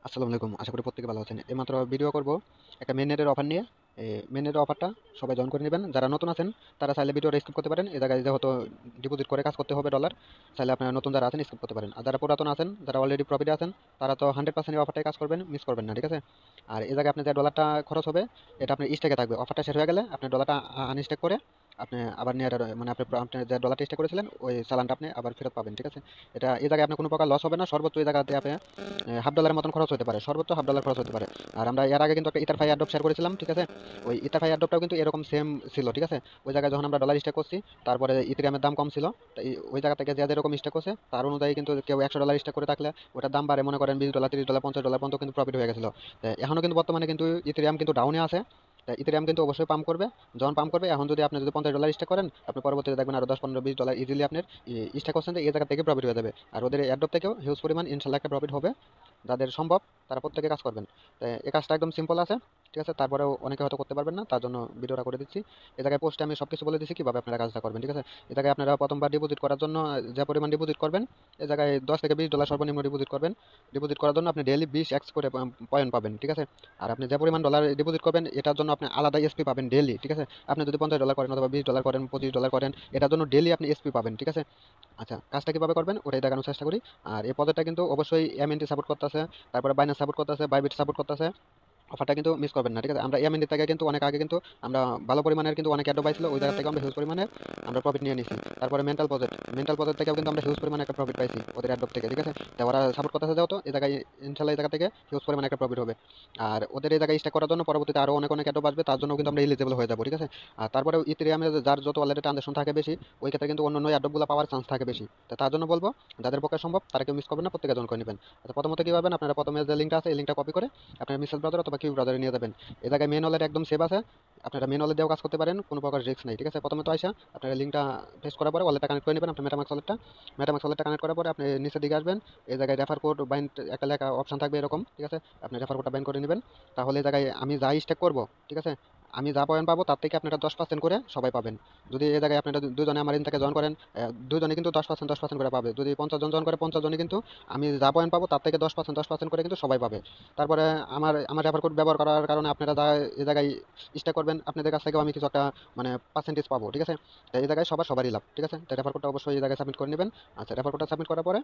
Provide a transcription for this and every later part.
আসসালামু আলাইকুম। আশা করি প্রত্যেকে ভালো আছেন। এইমাত্র ভিডিও করব একটা মেইন নেটের অফার নিয়ে। এই মেইন নেটের অফারটা সবাই জয়েন করে নেবেন। যারা নতুন আছেন তারা চাইলে ভিডিওটা স্কিপ করতে পারেন। এই জায়গায় যেহেতু ডিপোজিট করে কাজ করতে হবে ডলার, চাইলে আপনারা নতুন যারা আছেন স্কিপ করতে পারেন। আর যারা পুরাতন আছেন, যারা অলরেডি প্রফিটে আছেন, তারা তো 100% এই অফারটায় কাজ করবেন, মিস করবেন না, ঠিক আছে? আর এই জায়গায় আপনি যে ডলারটা খরচ হবে, এটা আপনার স্টেকে থাকবে। অফারটা শেষ হয়ে গেলে আপনি ডলারটা আনস্টেক করে আপনি আবার নিয়ে মানে আপনি যে ডলারটা স্টেক করেছিলেন ওই চালানটা আপনি আবার ফেরত পাবেন, ঠিক আছে? এটা এই জায়গায় আপনার কোনো প্রকার লস হবে না। সর্বোচ্চ এই জায়গাতে আপনি হাফ ডলারের মতন খরচ হতে পারে, সর্বোচ্চ হাফ ডলার খরচ হতে পারে। আর আমরা এর আগে কিন্তু একটা ইথারফাই অ্যাড্রপ শেয়ার করেছিলাম, ঠিক আছে? ওই ইথারফাই অ্যাড্রপটাও কিন্তু এরকম সেম ছিল, ঠিক আছে? ওই জায়গায় যখন আমরা ডলার স্টেক করছি, তারপরে ইথেরিয়ামের দাম কম ছিল, তাই ওই জায়গা থেকে যে যেরকম স্টেক করছে তার অনুযায়ী কিন্তু কেউ $100 স্টেক করে থাকলে ওটার দাম বাড়ে, মনে করেন $20, $30, $50 পর্যন্ত কিন্তু প্রফিট হয়ে গেছিল। এখনও কিন্তু বর্তমানে কিন্তু ইথেরিয়াম কিন্তু ডাউনে আছে। ইথেরিয়াম কিন্তু অবশ্যই পাম্প করবে। যখন পাম্প করবে, এখন যদি আপনি যদি $50 স্টেক করেন, আপনি পরবর্তীতে দেখবেন আরো 10, 15, $20 ইজিলি আপনার স্টেক করছেন, যে এই জায়গা থেকে প্রফিট হয়ে যাবে। আর ওদের অ্যাড্রপ থেকেও হিউজ পরিমাণ ইনশাল্লাহ একটা প্রফিট হবে। যাদের সম্ভব তারা প্রত্যেকে কাজ করবেন। এই কাজটা একদম সিম্পল আছে, ঠিক আছে? তারপরেও অনেকে হয়তো করতে পারবেন না, তার জন্য ভিডিওটা করে দিচ্ছি। এই জায়গায় পোস্টে আমি সব কিছু বলে দিচ্ছি কীভাবে আপনারা কাজটা করবেন, ঠিক আছে? এই জায়গায় আপনারা প্রথমবার ডিপোজিট করার জন্য যে পরিমাণ ডিপোজিট করবেন, এই জায়গায় $10 থেকে $20 সর্বনিম্ন ডিপোজিট করবেন। ডিপোজিট করার জন্য আপনি ডেইলি 20x করে পয়েন্ট পাবেন, ঠিক আছে? আর আপনি যে পরিমাণ ডলার ডিপোজিট করবেন, এটার জন্য আপনি আলাদা এসপি পাবেন ডেইলি, ঠিক আছে? আপনি যদি $50 করেন অথবা $20 করেন, $25 করেন, এটার জন্য ডেইলি আপনি এসপি পাবেন, ঠিক আছে? আচ্ছা, কাজটা কিভাবে করবেন ওটাই দেখানোর চেষ্টা করি। আর এই প্রজেক্টটা কিন্তু অবশ্যই এমএনটি সাপোর্ট করতেছে, তারপরে বাইন্যান্স সাপোর্ট করতেছে, বাইবিট সাপোর্ট করতেছে। অফারটা কিন্তু মিস করবেন না, ঠিক আছে? আমরা এমএনডি থেকে কিন্তু অনেক আগে কিন্তু আমরা ভালো পরিমাণের কিন্তু অনেক অ্যাডো পাইছিল, ওই জায়গা থেকে আমরা হিউজ পরিমাণে আমরা প্রফিট নিয়ে নিছি। তারপরে মেন্টাল প্রজেক্ট থেকেও কিন্তু আমরা হিউজ পরিমাণে একটা প্রফিট পাইছি ওদের অ্যাডপ থেকে, ঠিক আছে? তো ওরা সাপোর্ট করতেছে যেহেতু এই জায়গায় ইনশাল্লাহ এই জায়গা থেকে হিউজ পরিমাণে একটা প্রফিট হবে। আর ওদের এই জায়গায় স্টেক করার জন্য পরবর্তীতে আরও অনেক অনেক অ্যাডো আসবে, তার জন্য কিন্তু আমরা এলিজিবল হয়ে যাবো, ঠিক আছে? আর তারপরে ইথেরিয়ামে যার যত অলরেডি ট্রানজাকশন থাকে বেশি, ওই ক্ষেত্রে কিন্তু অন্য অন্য অ্যাডপগুলো পাওয়ার চান্স থাকে বেশি। তো তার জন্য বলবো, যাদের পক্ষে সম্ভব তারা কেউ মিস করবেন না, প্রত্যেকে জয়েন করে নেবেন। আচ্ছা, প্রথমত কী পাবেন, আপনারা প্রথমে যে লিঙ্কটা আছে এই লিঙ্কটা কপি করে আপনার মিসেল ব্রাদার অথবা কিউ ব্রাদারে নিয়ে যাবেন। এই জায়গায় মেন ওয়ালেট একদম সেভ আছে, আপনারা মেন ওয়ালেট দিয়েও কাজ করতে পারেন, কোনো প্রকার রিস্ক নেই, ঠিক আছে? প্রথমে তো আইসা আপনারা লিঙ্কটা পেস্ট করার পরে ওয়ালেটটা কানেক্ট করে নেবেন, আপনার মেটামাক্স ওয়ালেটটা কানেক্ট করার পরে আপনি নিচের দিকে আসবেন। এই জায়গায় রেফার কোড বাইন্ড একটা লেখা অপশন থাকবে এরকম, ঠিক আছে? আপনি রেফার কোডটা বাইন্ড করে নেবেন। তাহলে এই জায়গায় আমি যা স্টেক করবো, ঠিক আছে, আমি যা পয়েন্ট পাবো তার থেকে আপনারা 10% করে সবাই পাবেন। যদি এই জায়গায় আপনারা দুজনে আমার ইন থেকে জয়েন করেন, দুজনে কিন্তু 10% করে পাবে। যদি 50 জন জয়েন করে, 50 জনই কিন্তু আমি যা পয়েন্ট পাবো তার থেকে 10% করে কিন্তু সবাই পাবে। তারপরে আমার আমার রেফার কোড ব্যবহার করার কারণে আপনারা যা এই জায়গায় স্টে করবেন, আপনাদের কাছ থেকেও আমি কিছু একটা মানে পার্সেন্টেজ পাবো, ঠিক আছে? তো এই জায়গায় সবারই লাভ, ঠিক আছে? তো রেফার কোডটা অবশ্যই এই জায়গায় সাবমিট করে নেবেন। আচ্ছা, রেফার কোডটা সাবমিট করার পরে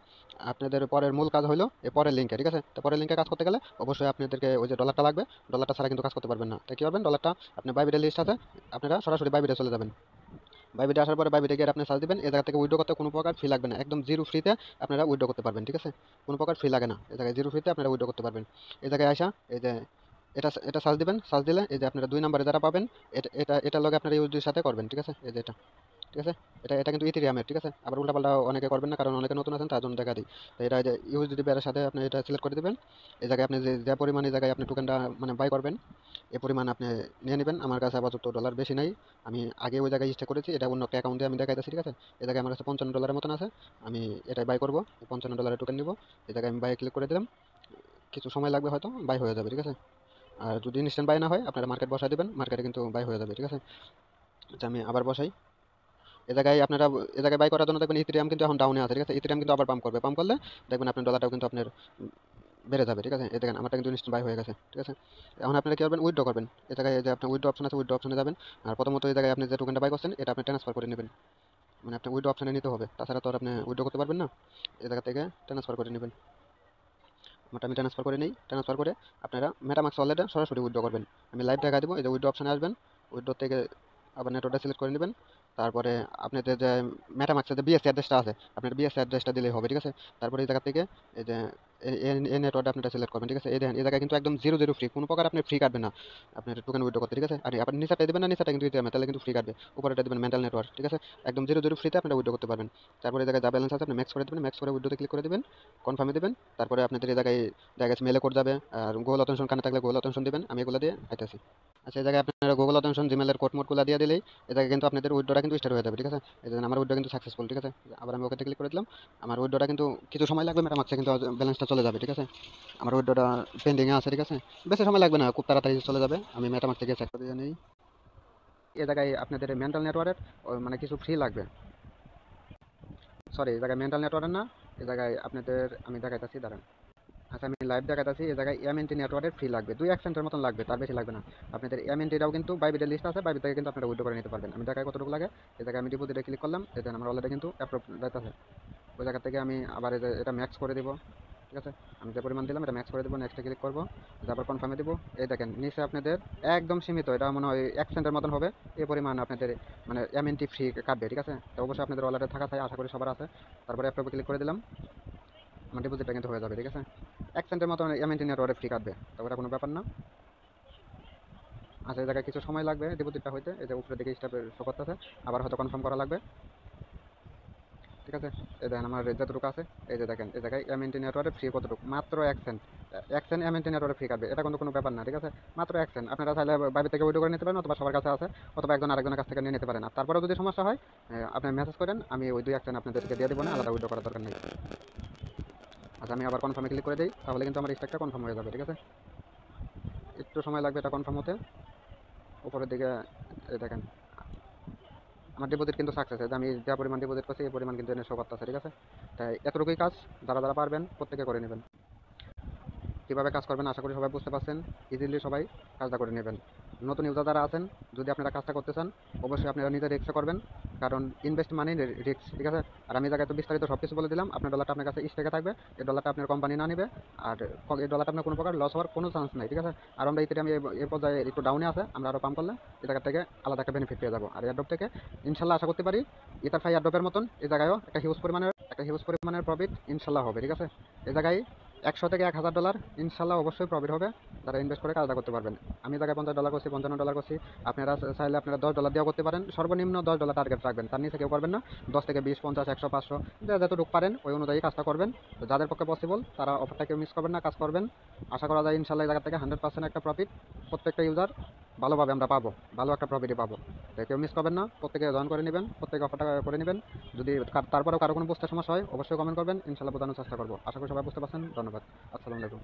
আপনাদের পরের মূল কাজ হলো এই পরের লিঙ্কে, ঠিক আছে? তো পরের লিঙ্কে কাজ করতে গেলে অবশ্যই আপনাদেরকে ওই যে ডলারটা লাগবে, ডলারটা ছাড়া কিন্তু কাজ করতে পারবেন না। তো কী করবেন, ডলারটা আপনি বাইবিটের লিস্ট আছে, আপনারা সরাসরি বাইবিটে চলে যাবেন। বাইবিটে আসার পরে বাইবিটে গিয়ে আপনি সার্চ দিবেন। এই জায়গা থেকে উইথড্র করতে কোনো প্রকার ফি লাগবে না, একদম জিরো ফ্রিতে আপনারা উইথড্র করতে পারবেন, ঠিক আছে? কোনো প্রকার ফি লাগে না, এই জায়গায় জিরো ফ্রিতে আপনারা উইথড্র করতে পারবেন। এই জায়গায় আসা এই যে এটা এটা সার্চ দিবেন, সার্চ দিলে এই যে আপনারা 2 নম্বরে যারা পাবেন, এটা লগে আপনারা ইউএসডির সাথে করবেন, ঠিক আছে? এই যে এটা, ঠিক আছে? এটা কিন্তু ইথেরিয়ামের, ঠিক আছে? আবার উল্টাপাল্টা অনেকে করবেন না, কারণ অনেকে নতুন আছেন, তার জন্য দেখা দিই। তো এটা যে ইউএসডি পেয়ারের সাথে আপনি এটা সিলেক্ট করে দিবেন। এই জায়গায় আপনি যে পরিমাণ এই জায়গায় আপনি টোকেনটা মানে বাই করবেন, এই পরিমাণ আপনি নিয়ে নেবেন। আমার কাছে আপাতত ডলার বেশি নাই, আমি আগে ওই জায়গায় স্টে করেছি, এটা অন্য একটা অ্যাকাউন্টে আমি দেখাইতেছি, ঠিক আছে? এই জায়গায় আমার কাছে $55 মতন আছে, আমি এটাই বাই করবো, $55 টোকেন নিব। এই জায়গায় আমি বাই ক্লিক করে দিলাম। কিছু সময় লাগবে, হয়তো বাই হয়ে যাবে, ঠিক আছে? আর যদি ইনস্ট্যান্ট বাই না হয়, আপনারা মার্কেট বসাই দিবেন, মার্কেটে কিন্তু বাই হয়ে যাবে, ঠিক আছে? আচ্ছা, আমি আবার বসাই। এ জায়গায় আপনারা এ জায়গায় বাই করার জন্য দেখবেন ইথেরিয়াম কিন্তু এখন ডাউনে আছে, ঠিক আছে? ইথেরিয়াম কিন্তু আবার পাম্প করবে, পাম্প করলে দেখবেন আপনার ডলারটাও কিন্তু আপনার বেড়ে যাবে, ঠিক আছে? এই দেখেন আমারটা কিন্তু ইনস্ট্যান্ট বাই হয়ে গেছে, ঠিক আছে? এখন আপনারা কি করবেন, উইথড্র করবেন। এই জায়গায় যে আপনার উইথড্র অপশন আছে, উইথড্র অপশনে যাবেন। আর প্রথমত এই জায়গায় আপনি যে টোকেনটা বাই করছেন এটা আপনি ট্রান্সফার করে নেবেন, মানে আপনি উইথড্র অপশনে নিতে হবে, তাছাড়া তো আর আপনি উইথড্র করতে পারবেন না। এই জায়গা থেকে ট্রান্সফার করে নেবেন। আমারটা আমি ট্রান্সফার করে নিই, ট্রান্সফার করে আপনারা মেটামাক্স ওয়ালেটে সরাসরি উইথড্র করবেন। আমি লাইভ দেখা দেবো, এই যে উইথড্র অপশনে আসবেন, উইথড্র থেকে আবার নেটওয়ার্কটা সিলেক্ট করে নেবেন। তারপরে আপনাদের যে মেটামাক্সের যে বিএসসি অ্যাড্রেসটা আছে, আপনার বিএসসি অ্যাড্রেসটা দিলেই হবে, ঠিক আছে? তারপরে এই জায়গা থেকে এই যে এই নেটওয়ার্কটা আপনারা সিলেক্ট করবেন, ঠিক আছে? এই দেখেন এই জায়গায় কিন্তু একদম জিরো জিরো ফ্রি, কোনো প্রকার আপনি ফ্রি কাটবেন না আপনার টোকেন উইথড্র করতে, ঠিক আছে? আর আপনি নিচেটা দেবেন না, নিচেটা কিন্তু দিতে হবে, তাহলে কিন্তু ফ্রি কাটবে। উপরেটা দেবেন মেন্টাল নেটওয়ার্ক, ঠিক আছে? একদম জিরো জিরো ফ্রিতে আপনারা উইথড্র করতে পারবেন। তারপরে এই জায়গায় যা ব্যালেন্স আছে আপনি ম্যাক্স করে দেবেন, ম্যাক্স করে উইথড্রোতে ক্লিক করে দেবেন, কনফার্মে দেবেন। তারপরে আপনাদের এই জায়গায় দেখা গেছে মেলে কোড যাবে, আর গুগল অথেন্টিকেশন কানে থাকলে গুগল অথেন্টিকেশন দিবেন, আমি এগুলো দিয়ে আইতেছি। আচ্ছা, এই জায়গায় আপনারা গুগল অথেন্টিকেশন জিমেলের কোড মোডগুলো দিয়ে দিলেই এই জায়গায় কিন্তু আপনাদের উইথড্রটা কিন্তু স্টার্ট হয়ে যাবে, ঠিক আছে? এই যে আমার উইথড্র কিন্তু সাকসেসফুল, ঠিক আছে? আবার আমি ওকেতে ক্লিক করে দিলাম। আমার উইথড্রটা কিন্তু কিছু সময় লাগবে, ম্যাডাম আছে কিন্তু ব্যালেন্সটা চলে যাবে, ঠিক আছে? আমার উইথড্রটা পেন্ডিংয়ে আছে, ঠিক আছে? বেশি সময় লাগবে না, খুব তাড়াতাড়ি চলে যাবে। আমি মেটামাক্স থেকে চেক করে নিই। এই জায়গায় আপনাদের মেন্টাল নেটওয়ার্কের মানে কিছু ফ্রি লাগবে, সরি এই জায়গায় মেন্টাল নেটওয়ার্কের না, এই জায়গায় আপনাদের আমি দেখাইতেছি, দাঁড়ান। আচ্ছা আমি লাইভ দেখাতেছি। এই জায়গায় এমএনটি নেটওয়ার্কের ফ্রি লাগবে 2 সেন্টের মতন লাগবে, তার বেশি লাগবে না। আপনাদের এমএনটিটাও কিন্তু বাইবিটের লিস্ট আছে, বাইবিট থেকে কিন্তু আপনারা উইথড্র করে নিতে পারবেন। আমি দেখাই কতটুকু লাগে। এই জায়গায় আমি ডিপোজিটে ক্লিক করলাম, এই দেখেন আমার অলরেডি কিন্তু অ্যাপ্রুভ যাইতেছে। ওই জায়গা থেকে আমি আবার এটা ম্যাক্স করে দিব। ঠিক আছে, আমি যে পরিমাণ দিলাম এটা ম্যাক্স করে দেবো, নেক্সটে ক্লিক করবো, তারপর কনফার্মে দেবো। এই দেখেন নিচে আপনাদের একদম সীমিত, এটা মনে হয় 1 সেন্টের মতন হবে এই পরিমাণ আপনাদের মানে এমএনটি ফ্রি কাটবে। ঠিক আছে, তো অবশ্যই আপনাদের ওয়ালেটে থাকা চাই, আশা করি সবার আছে। তারপরে অ্যাপ্রুভে ক্লিক করে দিলাম, আমার ডিপোজিটটা কিন্তু হয়ে যাবে। ঠিক আছে, 1 সেন্টের মতো এমএনটি নেটওয়ার্কে ফ্রি কাটবে, তো ওটা কোনো ব্যাপার না। আচ্ছা এই জায়গায় কিছু সময় লাগবে ডিপোজিটটা হইতে, এই যে উপরে দিকে স্টেপ শো করতেছে, আবার হয়তো কনফার্ম করা লাগবে। ঠিক আছে, এই দেখেন আমার যতটুকু আছে, এই যে দেখেন এই জায়গায় এমএনটি নেটওয়ার্কে ফ্রি কতটুকু, মাত্র 1 সেন্ট। 1 সেন্ট এমএনটি নেটওয়ার্কে ফ্রি কাটবে, এটা কিন্তু কোনো ব্যাপার না। ঠিক আছে, মাত্র 1 সেন্ট। আপনারা চাইলে বাইরে থেকে উইড্রো করে নিতে পারেন, অথবা সবার কাছে আছে, অথবা একজন আরেকজনের কাছ থেকে নিয়ে নিতে পারেন। আর তারপরেও যদি সমস্যা হয় আপনি মেসেজ করেন, আমি ওই 2-1 সেন্ট আপনাদেরকে দিয়ে দেবো না, আলাদা উইড্রো করার দরকার নেই। আচ্ছা আমি আবার কনফার্মে ক্লিক করে দিই, তাহলে কিন্তু আমার স্ট্যাকটা কনফার্ম হয়ে যাবে। ঠিক আছে, একটু সময় লাগবে এটা কনফার্ম হতে। উপরের দিকে এই দেখেন আমার ডিপোজিট কিন্তু সাকসেস, আমি যা পরিমাণ ডিপোজিট করছি এই পরিমাণ কিন্তু এনে শো করতেছে। ঠিক আছে, তাই এতটুকুই কাজ, যারা যারা পারবেন প্রত্যেকে করে নেবেন। কীভাবে কাজ করবেন আশা করি সবাই বুঝতে পারছেন, ইজিলি সবাই কাজটা করে নেবেন। নতুন ইউজার যারা আছেন, যদি আপনারা কাজটা করতে চান অবশ্যই আপনারা নিজে রিস্কে করবেন, কারণ ইনভেস্ট মানে রিস্ক। ঠিক আছে, আর আমি জায়গায় তো বিস্তারিত সব কিছু বলে দিলাম। আপনার ডলারটা আপনার কাছে স্টেকে থাকবে, এই ডলারটা আপনার কোম্পানি না নেবে, আর এই ডলারটা আপনার কোনো প্রকার লস হওয়ার কোনো চান্স নাই। ঠিক আছে, আর আমরা ইথেরিয়াম এই পর্যায়ে একটু ডাউনে আছে, আমরা আরও পাম্প করলে এই জায়গা থেকে আলাদা একটা বেনিফিট পেয়ে যাবো। আর এয়ারড্রপ থেকে ইনশাল্লাহ আশা করতে পারি ইথারফাই এয়ারড্রপের মতন এই জায়গায়ও একটা হিউজ পরিমাণের প্রফিট ইনশাল্লাহ হবে। ঠিক আছে, এই জায়গায় 100 থেকে 1000 ডলার ইনশাল্লাহ অবশ্যই প্রফিট হবে, যারা ইনভেস্ট করে কাজটা করতে পারবেন। আমি জায়গায় $50 করছি, $55 করছি, আপনারা চাইলে আপনারা $10 দিয়েও করতে পারেন। সর্বনিম্ন $10 টার্গেট রাখবেন, তার নিচে কেউ করবেন না। 10 থেকে 20, 50, 100, 500 যতটুকু পারেন ওই অনুযায়ী কাজটা করবেন। তো যাদের পক্ষে পসিবল তারা অফারটা কেউ মিস করবেন না, কাজ করবেন। আশা করা যায় ইনশাল্লাহ এই জায়গা থেকে 100% একটা প্রফিট প্রত্যেকটা ইউজার ভালোভাবে আমরা পাবো, ভালো একটা প্রফিটই পাবো। তাই কেউ মিস করবেন না, প্রত্যেকে জয়েন করে নেবেন, প্রত্যেকে অফারটা করে নেবেন। যদি তারপরেও কারো কোনো বুঝতে সমস্যা হয় অবশ্যই কমেন্ট করবেন, ইনশাল্লাহ বোঝানোর চেষ্টা করবো। আশা করি সবাই বুঝতে পারছেন। ধন্যবাদ, আসসালামু আলাইকুম।